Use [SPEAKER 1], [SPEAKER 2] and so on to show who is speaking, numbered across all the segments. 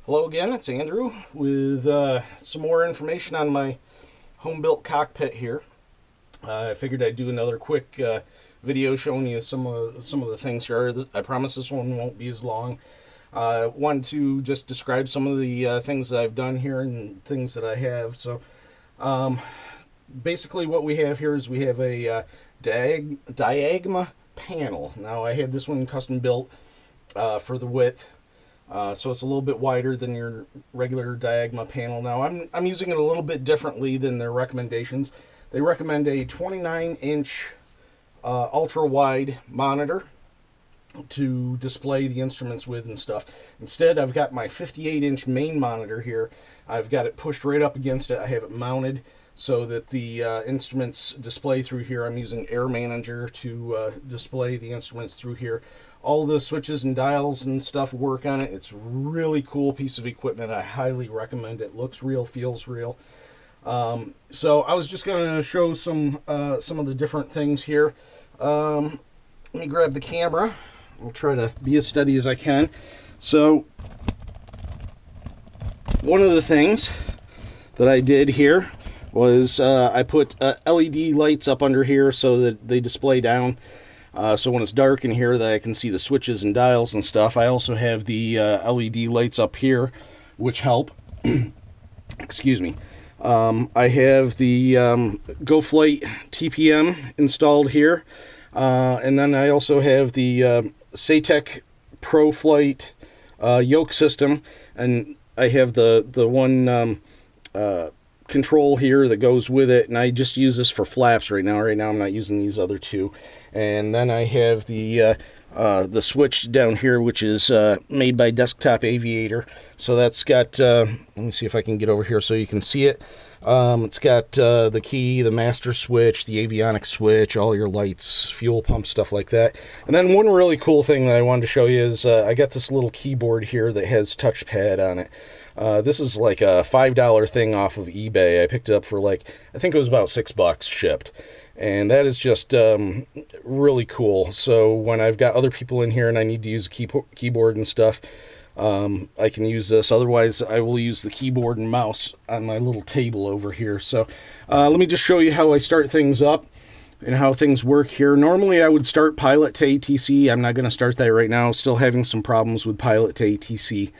[SPEAKER 1] Hello again, it's Andrew with some more information on my home-built cockpit here. I figured I'd do another quick video showing you some of the things here. I promise this one won't be as long. I wanted to just describe some of the things that I've done here and things that I have. So basically what we have here is we have a diagma panel. Now I had this one custom built for the width. So it's a little bit wider than your regular diagma panel. Now I'm using it a little bit differently than their recommendations. They recommend a 29-inch ultra wide monitor to display the instruments with and stuff. Instead, I've got my 58-inch main monitor here. I've got it pushed right up against it. I have it mounted so that the instruments display through here. I'm using Air Manager to display the instruments through here. All the switches and dials and stuff work on it. It's a really cool piece of equipment. I highly recommend it. Looks real, feels real. So I was just going to show some of the different things here. Let me grab the camera. I'll try to be as steady as I can. So one of the things that I did here was I put LED lights up under here so that they display down. So when it's dark in here that I can see the switches and dials and stuff. I also have the LED lights up here, which help. Excuse me. I have the GoFlight TPM installed here. And then I also have the Satec ProFlight yoke system. And I have the one control here that goes with it, and I just use this for flaps right now. Right now I'm not using these other two. And then I have the switch down here, which is made by Desktop Aviator. So that's got, let me see if I can get over here so you can see it. It's got the key, the master switch, the avionics switch, all your lights, fuel pump, stuff like that. And then one really cool thing that I wanted to show you is I got this little keyboard here that has touchpad on it. This is like a $5 thing off of eBay. I picked it up for like, I think it was about $6 shipped. And that is just really cool. So when I've got other people in here and I need to use a keyboard and stuff, I can use this. Otherwise, I will use the keyboard and mouse on my little table over here. So let me just show you how I start things up and how things work here. Normally, I would start pilot to ATC. I'm not going to start that right now. Still having some problems with pilot to ATC.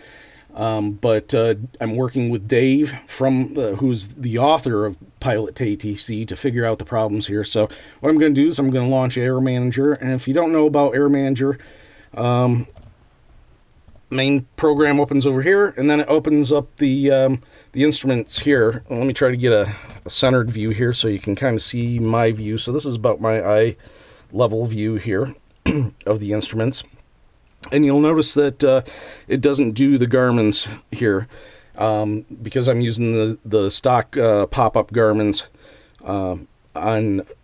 [SPEAKER 1] But I'm working with Dave, who's the author of Pilot to ATC, to figure out the problems here. So what I'm going to do is I'm going to launch Air Manager. And if you don't know about Air Manager, main program opens over here, and then it opens up the instruments here. Let me try to get a centered view here so you can kind of see my view. So this is about my eye level view here of the instruments. And you'll notice that it doesn't do the Garmin's here because I'm using the stock pop-up Garmin's on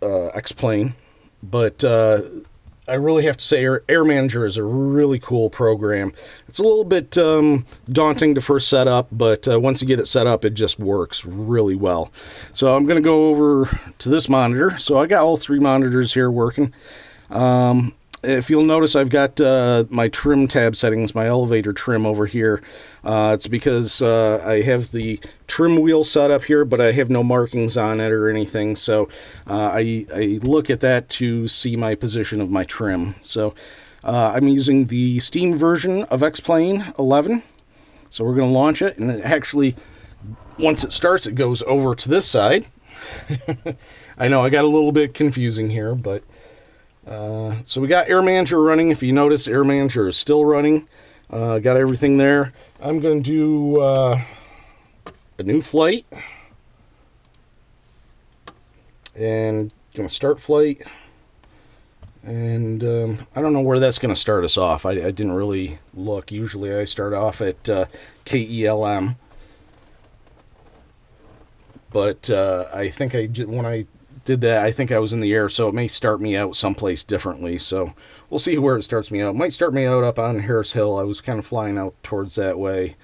[SPEAKER 1] X-Plane. But I really have to say Air Manager is a really cool program. It's a little bit daunting to first set up, but once you get it set up, it just works really well. So I'm going to go over to this monitor. So I got all three monitors here working. If you'll notice, I've got my trim tab settings, my elevator trim over here. It's because I have the trim wheel set up here, but I have no markings on it or anything. So I look at that to see my position of my trim. So I'm using the Steam version of X-Plane 11. So we're going to launch it. And it actually, once it starts, it goes over to this side. I know I got a little bit confusing here, but... so we got Air Manager running. If you notice, Air Manager is still running. Got everything there. I'm going to do a new flight. And going to start flight. And I don't know where that's going to start us off. I didn't really look. Usually I start off at KELM. But I think when I did that, I think I was in the air, so it may start me out someplace differently. So we'll see where it starts me out. It might start me out up on Harris Hill. I was kind of flying out towards that way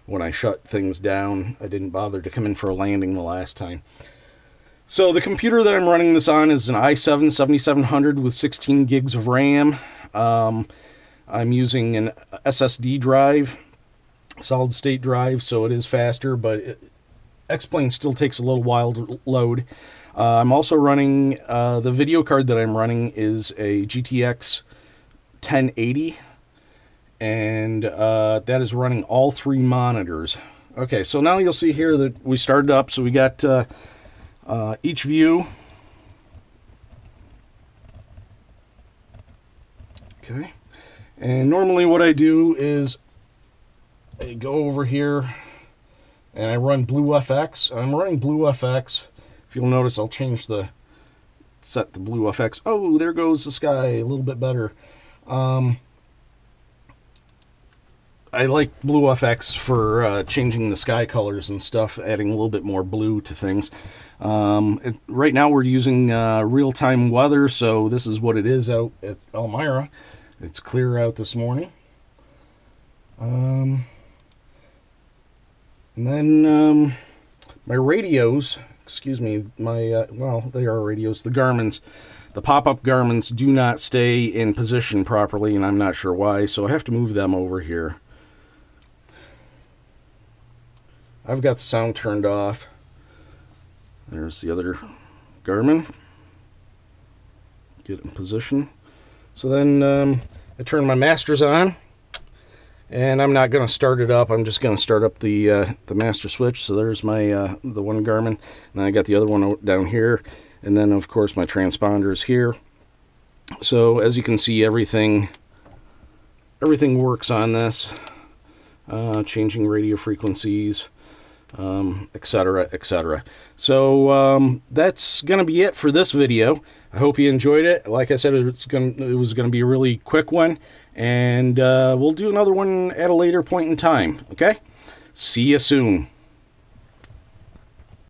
[SPEAKER 1] when I shut things down. I didn't bother to come in for a landing the last time. So the computer that I'm running this on is an i7 7700 with 16 gigs of RAM. I'm using an SSD drive. solid state drive, so it is faster, but X-Plane still takes a little while to load. I'm also running, the video card that I'm running is a GTX 1080, and that is running all 3 monitors. Okay, so now you'll see here that we started up, so we got each view. Okay, and normally what I do is I go over here and I run BlueFX. I'm running BlueFX. If you'll notice, I'll change set the BlueFX. Oh, there goes the sky, a little bit better. I like BlueFX for changing the sky colors and stuff, adding a little bit more blue to things. Right now we're using real-time weather, so this is what it is out at Elmira. It's clear out this morning. And then my radios, excuse me, well, they are radios, the Garmin's. The pop-up Garmin's do not stay in position properly, and I'm not sure why, so I have to move them over here. I've got the sound turned off. There's the other Garmin. Get it in position. So then I turn my masters on, and I'm not going to start it up. I'm just going to start up the master switch. So there's my the one Garmin, and then I got the other one down here, and then of course my transponders here. So as you can see, everything works on this. Changing radio frequencies, etc., etc. So that's going to be it for this video. I hope you enjoyed it. Like I said, it was going to be a really quick one, and we'll do another one at a later point in time. Okay? See you soon.